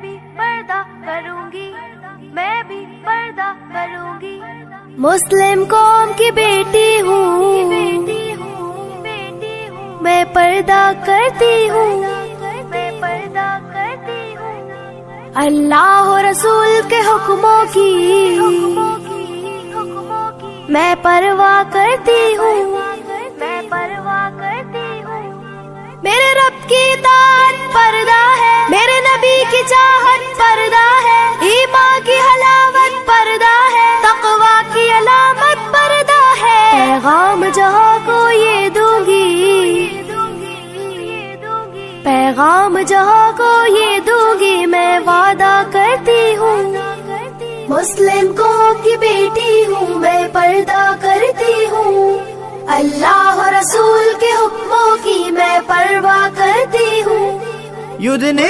भी पर्दा करूंगी, मैं भी पर्दा करूंगी। मुस्लिम कौम की बेटी हूँ, मैं पर्दा करती हूँ, मैं पर्दा करती हूँ। अल्लाह और रसूल के हुक्मों की मैं परवाह करती हूँ, मैं परवाह करती हूँ। मेरे रब की इताअत पर्दा है, मेरे नबी की चाहत पर्दा है, ईमान की हलावत पर्दा है, तक़वा की अलामत पर्दा है। पैगाम जहाँ को ये दूंगी, पैगाम जहाँ को ये दूंगी, मैं वादा करती हूँ। मुस्लिम कौम की बेटी हूँ, मैं पर्दा करती हूँ, अल्लाह और रसूल के हुक्मों की मैं परवाह करती हूँ। युद्ध ने